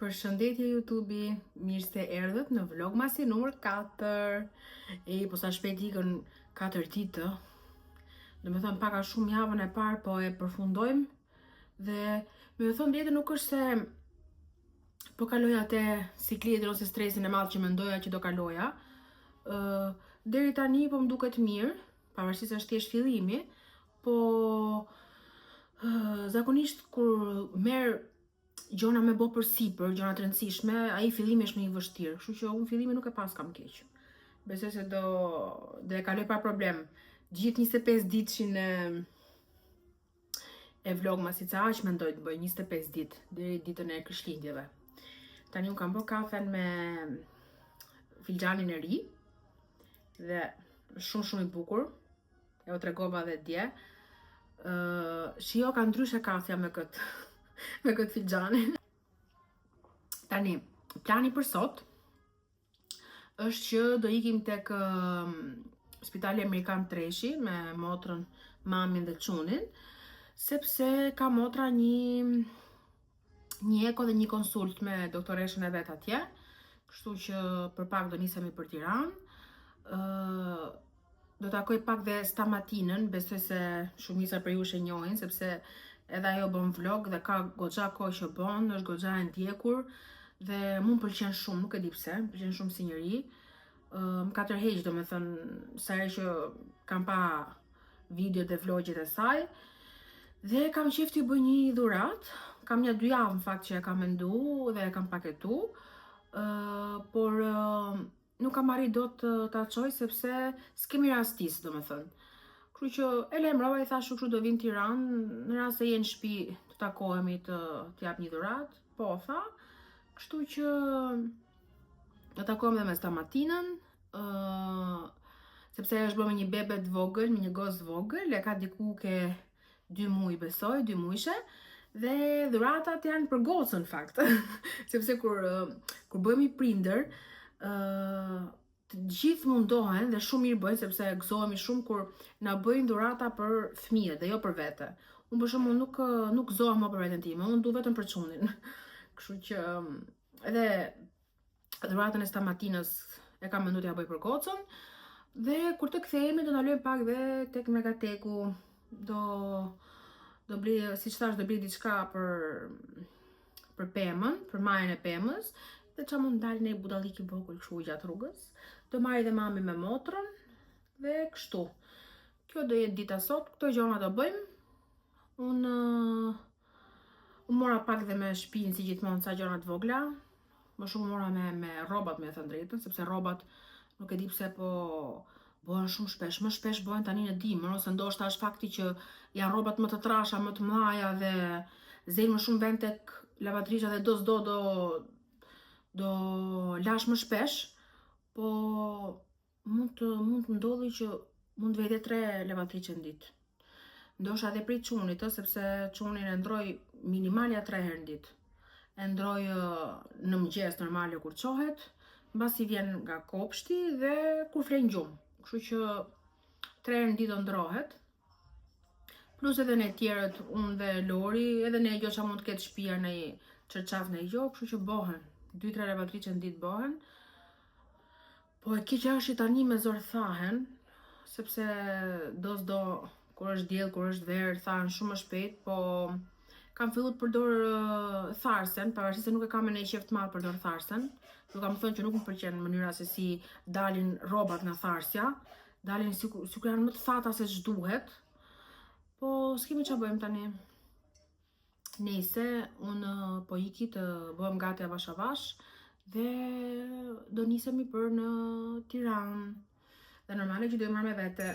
Përshëndetje YouTube-i, mirë se erdhët në vlogmasi numër 4. Po sa shpejt ikën 4 ditë. Do me thënë paka shumë javën e parë, po e përfundojmë. Dhe me thënë djetë nuk është se po kaloja atë sikletin ose stresin e madh që mendoja që do kaloja. Deri tani po më duket mirë, pavarësisht se është thjesht fillimi, po zakonisht kur merr gjona me bo për sipër, gjona të rëndësishme, ai fillimi është më i vështirë. Kështu që unë fillimi nuk e pas kam keq. Besoj se do e kaloj pa problem. Gjithë 25 ditëshin e vlogmasit, sa aq mendoj të bëj 25 ditë deri ditën e Krishtlindjeve. Tani unë kam bërë kafen me filxhanin e ri dhe shumë i bukur. E u tregova edhe dje. Shio ka ndryshe kafja me këtë filxhanin. Tani, plani për sot është që do ikim tek Spitali Amerikan Treshi me motrën, mamin dhe çunin, sepse ka motra një eko dhe një konsult me doktoreshën e vet atje, kështu që për pak do nisemi për Tiranë. Do takoj pak dhe Stamatinën, besoj se shumica për ju e njohin, sepse edhe ajo bën vlog dhe ka goxha kohë që bën, është goxha e ndjekur dhe mu më pëlqen shumë, nuk e di pse, më pëlqen shumë si njeri. Më ka tërheq, do me thënë, sa herë që kam pa video dhe vlogjet e saj. Dhe kam qef t'i bëj një dhurat, kam 1-2 javë në fakt që e kam mendu dhe e kam paketu, por nuk kam arrit dot t'a çoj sepse s'kemi rastis, do me thënë. Kështu që e lajmërova, i thashë kështu do vim në Tiranë, në rast se je në shtëpi të takohemi të jap një dhurat, po tha. Kështu që do takohem dhe me Stamatinën, sepse është bërë me një bebe të vogël, me një gos të vogël, e ka diku ke 2 muaj besoj, 2 muajshe, dhe dhuratat janë për gocën fakt. Sepse kur bëhemi prindër, të gjithë mundohen dhe shumë mirë bëjnë, sepse gëzohemi shumë kur na bëjnë dhurata për fëmijët dhe jo për vete. Unë për shembull nuk gëzohem më për veten time, unë du vetëm për çunin. Kështu që edhe dhuratën e Stamatinës e kam menduar t'ja bëj për gocën. Dhe kur të kthehemi do ndalojmë pak dhe tek Megateku. Do bli, siç thash, do bli diçka për pemën, për majën e pemës. Dhe qa mund dalë një budallik i vogël kështu gjatë rrugës. Do marri dhe mami me motrën dhe kështu. Kjo do jetë dita sot, këto gjona do bëjmë. Unë mora pak dhe me shtëpinë si gjithmonë sa gjona të vogla. Më shumë mora me rrobat, me thënë drejtën, sepse rrobat nuk e di pse po bëhen shumë shpesh. Më shpesh bëhen tani në dimër, ose ndoshta është fakti që janë rrobat më të trasha, më të mëdha dhe zejnë më shumë vend tek lavatriçja dhe do lash më shpesh, po mund të ndodhi që mund të vete 3 lavatriçe në ditë. Ndoshta edhe prej çunit, sepse çunin e ndroj minimalja 3 herë në ditë. E ndroj në mëngjes normale kur çohet, mbasi vjen nga kopshti dhe kur flen gjumë. Kështu që 3 herë në ditë ndrohet. Plus edhe ne tjerët, unë dhe Lori, edhe ne jo që mund të ketë shtëpia në çerçaf në jo, kështu që bëhen 2-3 lavatriçe në ditë bëhen. Po e keqja është që tani me zor thahen, sepse do kur është diell, kur është verë, thahen shumë më shpejt, po kam filluar të përdor tharsen, pavarësisht se nuk e kam në qef të madh përdor tharsen. Do kam thënë që nuk më pëlqen mënyra se si dalin rrobat nga tharsja, dalin sikur janë më të thata se ç'duhet. Po s'kemi ç'a bëjmë tani. Nëse unë po iki të bëhem gati avash avash dhe do nisemi për në Tiranë. Dhe normale që do marr me vete.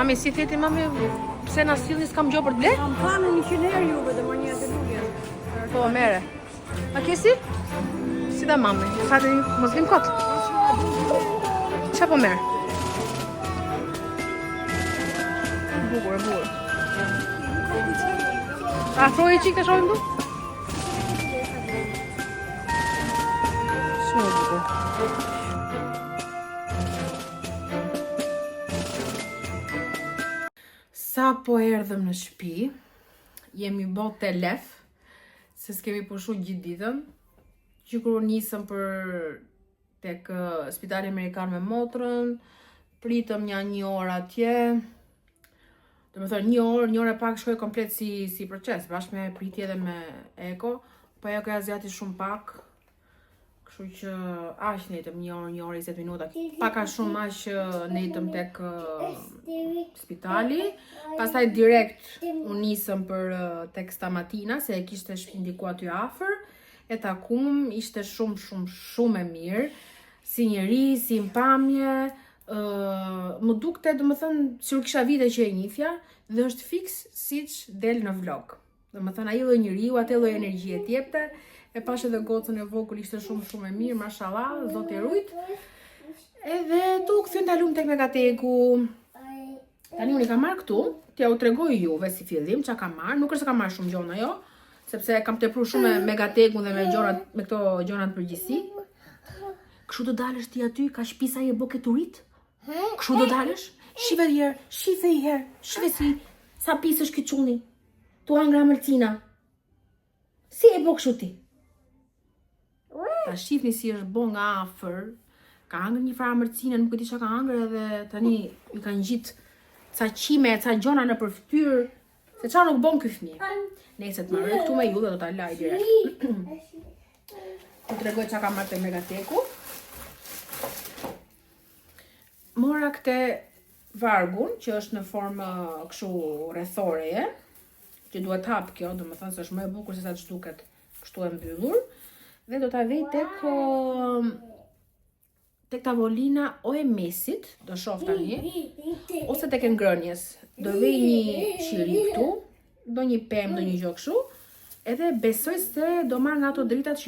Mami, si theti, mami, pse na sillni s'kam gjo për të ble? Kam thënë 100 herë juve dhe më njëtë nuk janë. Po, mere. A kesi? Si da mami, fati mos lim kot. Qa po mere? Bukur, bukur. Afroj qik të shohim du? Shumë bukur. Sa po erdhëm në shtëpi, jemi bë telef, se s'kemi pushu gjithë ditën, që kur nisëm për tek spitali amerikan me motrën, pritëm një orë atje, do me thënë një orë e pak shkoj komplet si proces, bashkë me pritje dhe me eko, po eko e azjati shumë pak, kështu që aq netëm një orë 20 minuta, paka shumë aq netëm tek spitali, pastaj direkt u nisëm për tek Stamatina, se e kishte shtëpi diku aty afër, e takum ishte shumë e mirë, si njeri, si mpamje, më dukte, do më thënë, sikur kisha vite që e njifja, dhe është fiks siç del në vlog. Do më thënë, ai lloj njeriu, atë lloj energjie t'jepte, e pash edhe gocën e vogël ishte shumë e mirë, mashallah, zoti rujt. Edhe tu kthyn dalum tek Megateku. Tani unë i kam marrë këtu, t'ja u tregoj juve si fillim çka kam marrë, nuk është se kam marrë shumë gjona jo, sepse kam tepruar shumë me Megatekun dhe me këto gjonat përgjithësi. Kështu do dalësh ti aty, ka shtëpi sa e bë ke turit? Kështu do dalësh? Shive një herë, shive si sa pisësh ky çuni. Tu angra Martina. Si e bë kështu ti? Ta shifni si është bo nga afër, ka hangër një farë mërcine, nuk e di çka ka hangër edhe tani i kanë gjitë ca qime, ca gjona në përftyrë, se qa nuk bon ky fëmijë. Nëse të marrë këtu me ju dhe do ta laj direkt. Të tregoj çka kam marrë te Megateku. Mora këtë vargun, që është në formë kështu rrethoreje, që duhet hap kjo, do më thënë se është më e bukur se sa që duket kështu e mbyllur. Dhe do ta vej tek tavolina o e mesit, do shoh tani, ose tek e ngrënjes. Do vej një qiri këtu, do një pemë, do një gjë kështu, edhe besoj se do marr nga ato dritat që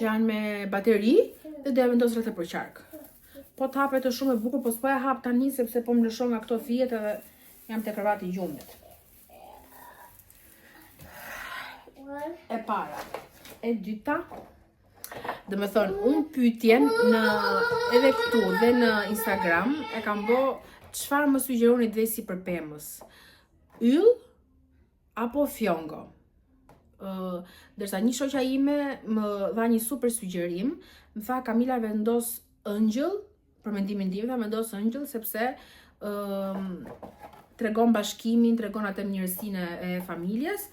janë me bateri dhe do ja vendos rreth e përqark. Po të hapet është shumë e bukur, po s'po e hap tani sepse po më lëshon nga këto fijet edhe jam te kravati i gjumit. E para. E dyta, dhe me thonë, unë pyetjen edhe këtu dhe në Instagram, e kam bo çfarë më sugjeroni dhe si për pemës. Yll apo fjongo. Dërsa një shoqja ime më dha një super sugjerim, më tha Kamila vendos ëngjëll, për mendimin tim, vendos ëngjëll sepse tregon bashkimin, tregon atë mirësinë e familjes.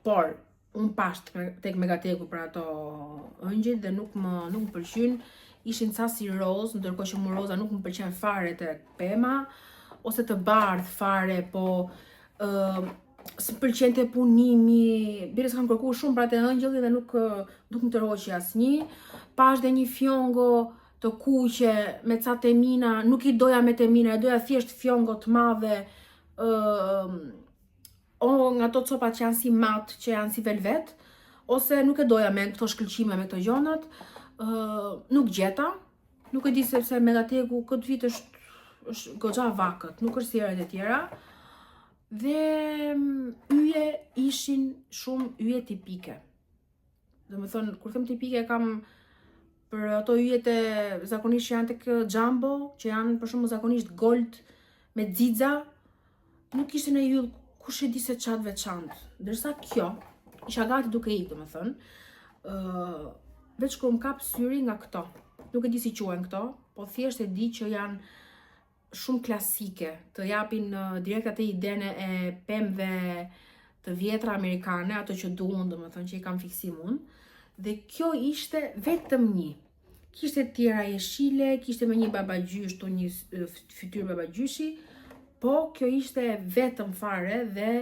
Por unë pash tek Megateku për ato ëngjëll dhe nuk më pëlqyn, ishin ca si roz, ndërkohë që mu roza nuk më pëlqen fare tek pema, ose të bardh fare, po së pëlqente punimi, bire s'kam kërkuar shumë për atë ëngjëlli dhe nuk më tërhoqi asnjë. Pash dhe një fjongo të kuqe me ca temina, nuk i doja me temina, e doja thjesht fjongo të madhe, o nga to copat që janë si mat, që janë si velvet, ose nuk e doja me këto shkëlqime me këto gjonat, nuk gjeta, nuk e di sepse Megateku këtë vit është goxha vakët, nuk është si herët e tjera, dhe yje ishin shumë yje tipike. Dhe me thonë, kur them tipike kam për ato yjet e zakonisht që janë tek Jumbo, që janë për shumë zakonisht gold me xixa, nuk ishte në yll kush e di se çat veçantë. Ndërsa kjo isha gati duke ikë, domethënë, veç kur më kap syri nga këto. Nuk e di si quhen këto, po thjesht e di që janë shumë klasike, të japin direkt atë idenë e pemëve të vjetra amerikane, ato që duan, domethënë që i kam fiksim unë. Dhe kjo ishte vetëm një. Kishte tjera jeshile, kishte me një babagjysh, një fytyrë babagjyshi, po kjo ishte vetëm fare dhe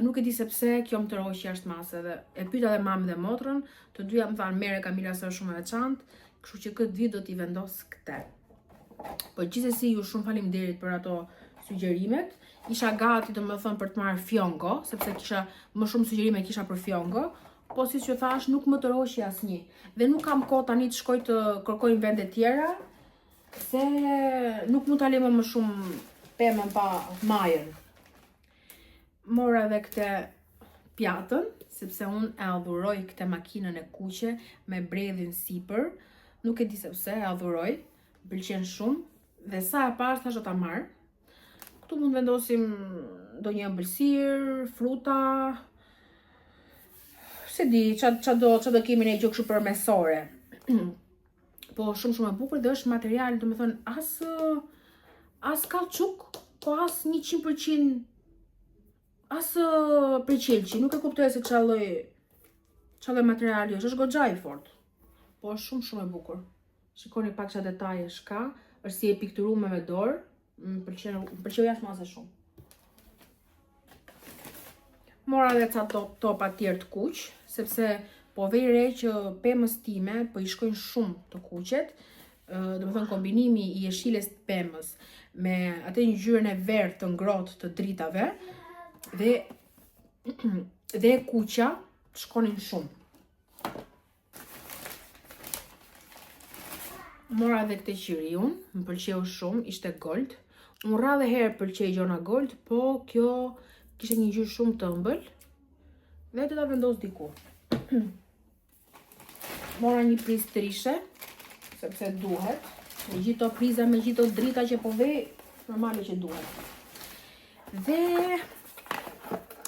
nuk e di sepse kjo më tërhoqi jashtë mase. Dhe e pyeta dhe mamën dhe motrën, të dyja më thanë merre Kamila se është shumë e veçantë, kështu që këtë vit do t'i vendos këtë. Po gjithsesi ju shumë faleminderit për ato sugjerimet. Isha gati domethënë për të marrë fjongo, sepse kisha më shumë sugjerime kisha për fjongo, po siç ju thash nuk më tërhoqi asnjë. Dhe nuk kam kohë tani të shkoj të kërkoj në vende tjera, se nuk mund ta lej më shumë pemën pa majën. Mora edhe këtë pjatën, sepse unë e adhuroj këtë makinën e kuqe me bredhin sipër. Nuk e di sepse e adhuroj, pëlqen shumë dhe sa e parë thash do ta marr. Këtu mund vendosim ndonjë ëmbëlsirë, fruta, se di, ça do kemi ne gjë kështu për mesore. Po shumë e bukur dhe është material, domethënë as kauçuk, po as 100% as përqelçi, nuk e kuptoj se çfarë materiali është goxha i fortë. Po është shumë e bukur. Shikoni pak çfarë detajesh ka, është si e pikturuar me dorë. Më pëlqeu jashtëmase shumë. Mora edhe ca topa tjerë të kuq, sepse po vej re që pemës time po i shkojnë shumë të kuqet. Domethënë kombinimi i jeshilës të pemës me atë ngjyrën e verdhë të ngrohtë të dritave dhe kuqja shkonin shumë. Mora edhe këtë qiriun, më pëlqeu shumë, ishte gold. Unë rrallë herë pëlqej gjona gold, po kjo kishte një ngjyrë shumë të ëmbël dhe do ta vendos diku. Mora një prizë trishe, sepse duhet. Me gjithë to priza, me gjithë to drita që po vej, normale që duhet. Dhe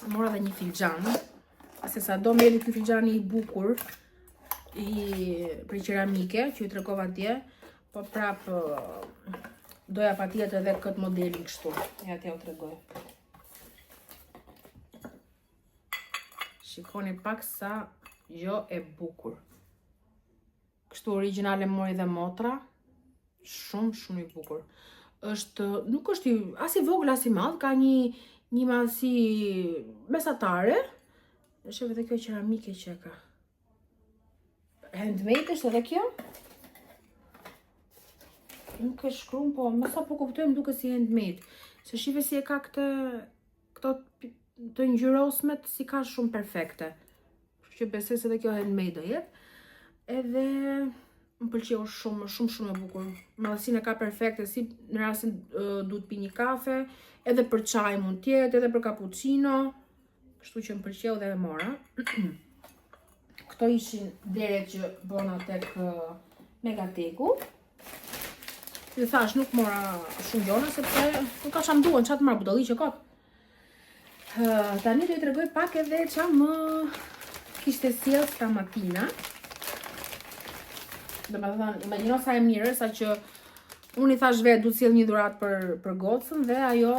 mora edhe një filxhan, se sa do me ky filxhani i bukur për qeramike që ju tregova atje, po prap doja patjetër edhe këtë modelin kështu. Ja t'ja u tregoj. Shikoni pak sa jo e bukur. Kështu origjinale mori dhe motra. Shumë i bukur. Nuk është as i vogël as i madh, ka një madhësi mesatare. Është edhe kjo qeramike që ka. Handmade është edhe kjo. Nuk e shkruan, po më sa po kuptoj më duket si handmade. Se shive si e ka këto të ngjyrosmet si ka shumë perfekte. Kështu që besoj se edhe kjo handmade do jetë. Edhe më pëlqeu shumë e bukur. Madhësinë e ka perfekte, si në rastin duhet pi një kafe, edhe për çaj mund të jetë, edhe për cappuccino. Kështu që më pëlqeu dhe e mora. Këto ishin deret që bona tek Megateku. Ju thash nuk mora shumë gjona, sepse nuk ka çam duan, çat marr budalli që kot. Tani do t'ju tregoj pak edhe ç'a më kishte sjell stamatina. Domethënë, imagjino sa e mirë, sa që unë i thash vetë du të sjell një dhuratë për gocën dhe ajo,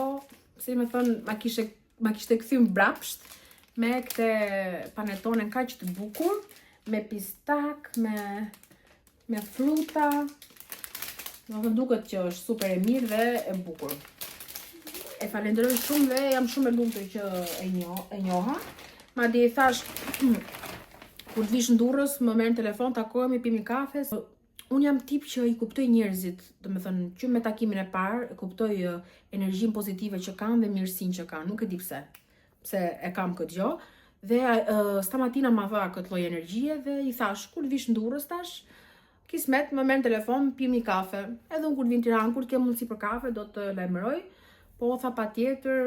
si më thon, ma kishte kthyer mbrapsht me këtë panetonen kaq të bukur, me pistak, me fruta. Më duket që është super e mirë dhe e bukur. E falenderoj shumë dhe jam shumë e lumtur që e njoha. Madje i thash kur të vish në Durrës, më merr në telefon, takohemi, pim një kafe. Unë jam tip që i kuptoj njerëzit, domethënë që me takimin e parë e kuptoj energjinë pozitive që kanë dhe mirësinë që kanë. Nuk e di pse e kam këtë gjë. Dhe stamatina ma dha këtë lloj energjie dhe i thash kur të vish në Durrës tash, kismet, më merr në telefon, pim një kafe. Edhe unë kur vin në Tiranë, kur të kem mundësi për kafe, do të lajmëroj. Po tha patjetër,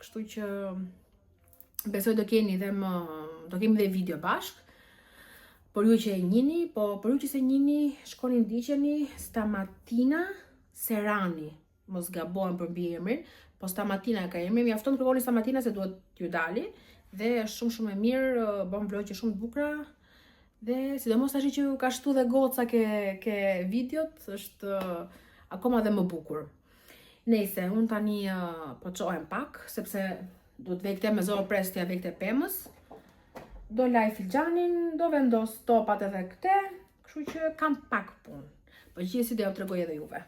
kështu që besoj do kemi dhe video bashk. Por ju që e njihni, po për ju që se njihni, shkoni ndiqeni Stamatina Serrani. Mos gabohem për mbiemrin, po Stamatina ka emrin. Mjafton të kërkoni Stamatina se duhet t'ju dali dhe është shumë e mirë, bën vlogje shumë të bukura. Dhe sidomos tash që ka shtu dhe goca ke videot, është akoma dhe më bukur. Nejse, unë tani po çohem pak, sepse do të vej këte me zorë pres t'ja vej këte pemës. Do laj filxhanin, do vendos topat edhe këte, kështu që kam pak punë. Po gjithsesi do t'ju tregoj edhe juve.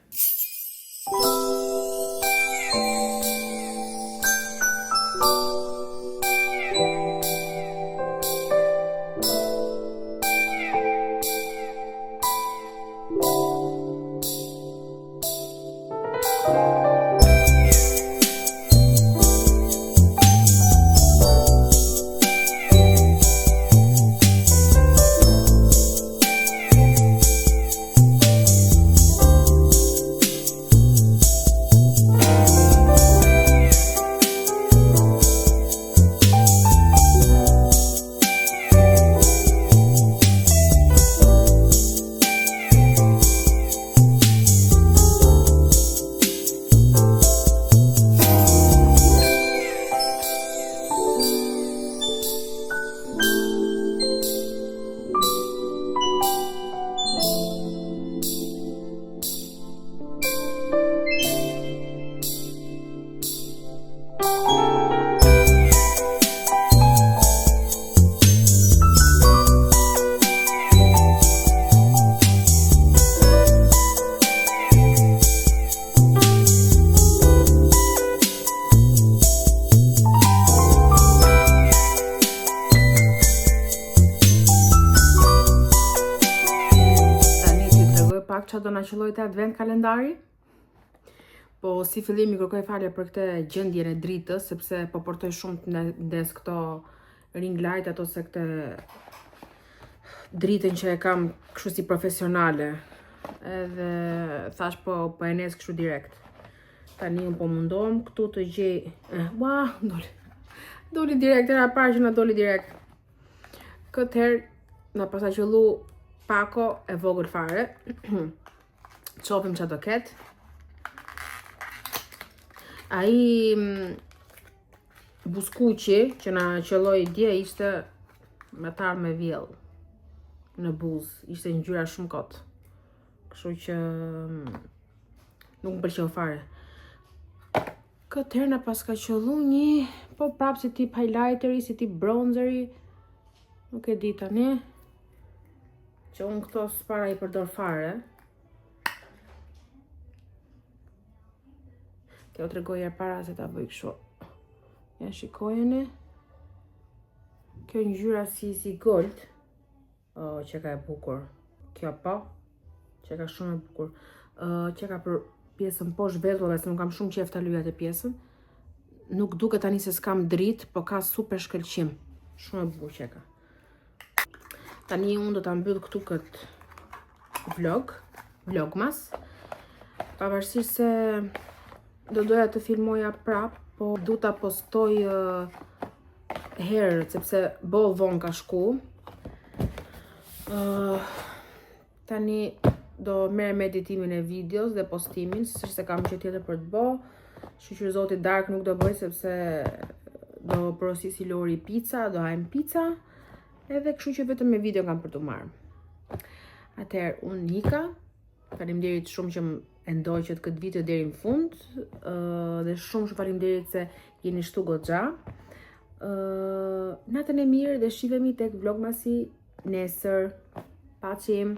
që do na qelloj të advent kalendari. Po si fillim i kërkoj falje për këtë gjendjen e dritës, sepse po portoj shumë të ndes këto ring light ose këtë dritën që e kam kështu si profesionale. Edhe thash po e nes kështu direkt. Tani unë po mundohem këtu të gjej. Doli direkt, era parë që na doli direkt. Këtë herë na pasa qellu pako e vogël fare. Çopim çfarë do ketë. Ai buskuqi që na qelloi dje ishte me tar me vjell në buzë, ishte ngjyra shumë kot. Kështu që nuk më pëlqeu fare. Këtë herë na paska qellu një, po prapë si tip highlighteri, si tip bronzeri. Nuk e di tani. Që unë këto s'para i përdor fare. Kjo t'rregoj e para se ta bëj kështu. Ja shikojeni. Kjo ngjyra si gold. Që ka e bukur. Kjo po. Që ka shumë e bukur. Që ka për pjesën poshtë vezullave, se nuk kam shumë qejf ta lyja te pjesën. Nuk duket tani se s'kam dritë, po ka super shkëlqim. Shumë e bukur që ka. Tani unë do ta mbyll këtu këtë vlogmas. Pavarësisht se do doja të filmoja prap, po du ta postoj herët, sepse bo vonë ka shku. Tani do merrem me editimin e videos dhe postimin, se kam që tjetër për të bo. Shqyqyr zoti Dark nuk do bëj, sepse do porosisi Lori pizza, do hajm pizza. Edhe kështu që vetëm me video kam për të marrë. Atëherë unë nika. Faleminderit shumë që e ndoqët këtë video deri në fund. Dhe shumë faleminderit se jeni shtu goxha. Natën e mirë dhe shihemi tek vlogmasi nesër. Paqim.